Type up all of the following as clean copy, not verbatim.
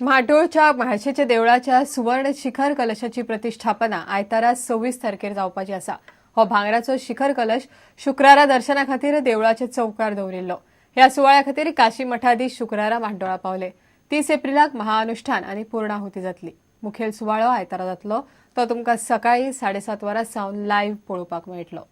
म्हाड्डोळच्या म्हाळशेच्या देवळाच्या सुवर्ण शिखर कलशाची प्रतिष्ठापना आयतारा 26 तारखेर जावपाची आसा। हो भांगराचो शिखर कलश शुक्रारा दर्शना खातीर देवळाचे चौकार दवरिल्लो। ह्या सुवाळ्या खातीर काशी मठाधीश शुक्रारा म्हाड्डोळा पावले। 30 एप्रिलाक महाअनुष्ठान आनी पूर्णाहुती जातली। मुखेल सुवाळो आयतारा जातलो, तो तुमकां सकाळी 7:30 वरां सावन लायव्ह पळोवपाक मेळटलो।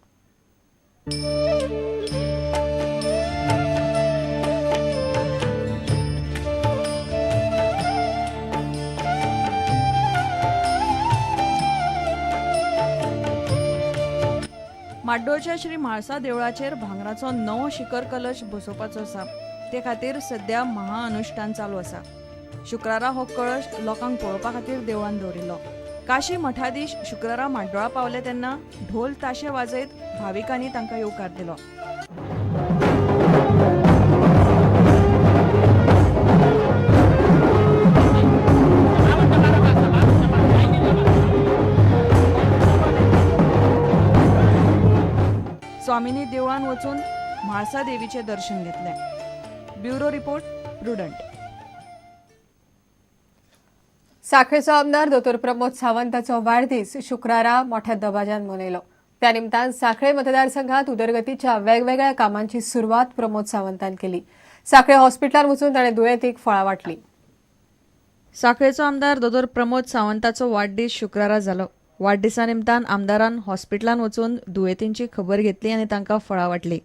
म्हाड्डोळच्या श्री म्हाळसा देवळाचेर भांगराचो नवो शिखर कलश बसोवपाचो आसा। ते खातीर सध्या महाअनुष्ठान चालू आसा। शुक्रारा हो कळश लोकांक पळोवपा खातीर देवळान दवरिल्लो। काशी मठाधीश शुक्रारा म्हाड्डोळा पावले तेन्ना ढोल ताशे वाजयत भाविकांनी तांकां येवकार दिलो। स्वामिनी देवळान वचून म्हाळसा देवीचे दर्शन घेतले। Bureau report, prudent. साखळेचो आमदार दोतोर प्रमोद सावंताचो वाडदीस शुक्रारा मोठ्या दबाज्यान मनयलो। त्या निमतान साखळे मतदारसंघात उदरगतीच्या वेगवेगळ्या कामांची सुरवात प्रमोद सावंतान केली। साखळे हॉस्पिटलात वचून ताणें दुयेंतीक फळां वाटली। साखळेचो आमदार दोतोर प्रमोद सावंताचो वाडदीस शुक्रारा जालो। वाडदिसा निमतान आमदारान हॉस्पिटलात वचून दुयेंतींची खबर घेतली आनी तांकां फळां वाटली।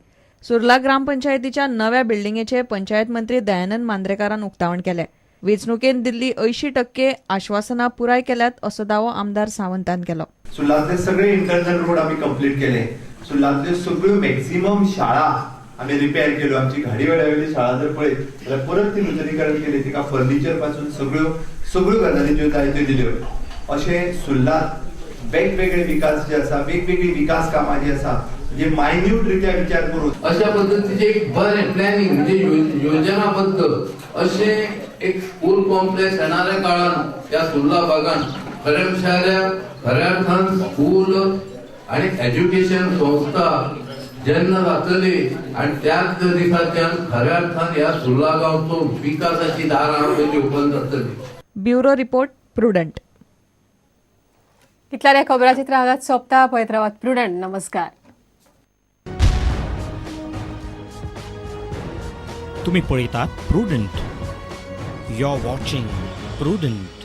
सुर्ला ग्रामपंचायतीच्या नव्या बिल्डिंगेचे पंचायत मंत्री दयानंद मांद्रेकारान उक्तावण केले। वेंचणुकेंत दिल्ली 80% आश्वासनां पुराय केल्यात असो दावो आमदार सावंतान केलो। सुर्लातले सगळे इंटरनल रोड आम्ही कंप्लीट केले। सुर्लातले सगळ्यो मॅक्सिमम शाळा आम्ही रिपेअर केलो। आमची घाडी वेळावेली शाळा जर पळयत जाल्यार परत ती नूतनीकरण केली, तिका फर्निचर पासून सगळ्यो गजाली ज्यो जाय त्यो दिल्यो। अशें सुर्लात वेगवेगळे विकास जे आसा, वेगवेगळी विकास कामां जी आसा, जे मायन्यूट रित्या विचार करून अशा पद्धतीचे एक बरें प्लॅनिंग म्हणजे योजनाबद्ध असे एक स्कूल कॉम्प्लेक्स येणाऱ्या काळान त्या सुर्ला भागान खऱ्या अर्थान स्कूल आणि एज्युकेशन संस्था जेन्ना जातली आणि त्याच दिसाच्यान खऱ्या अर्थान ह्या सुर्ला गांवचो विकासाची दारां ओपन जातली। Bureau report, prudent. इतल्या खबराचित्र हांगाच सोंपता। पळयत रावात प्रुडंट। नमस्कार। तुम्ही पळयतात Prudent. You are watching prudent.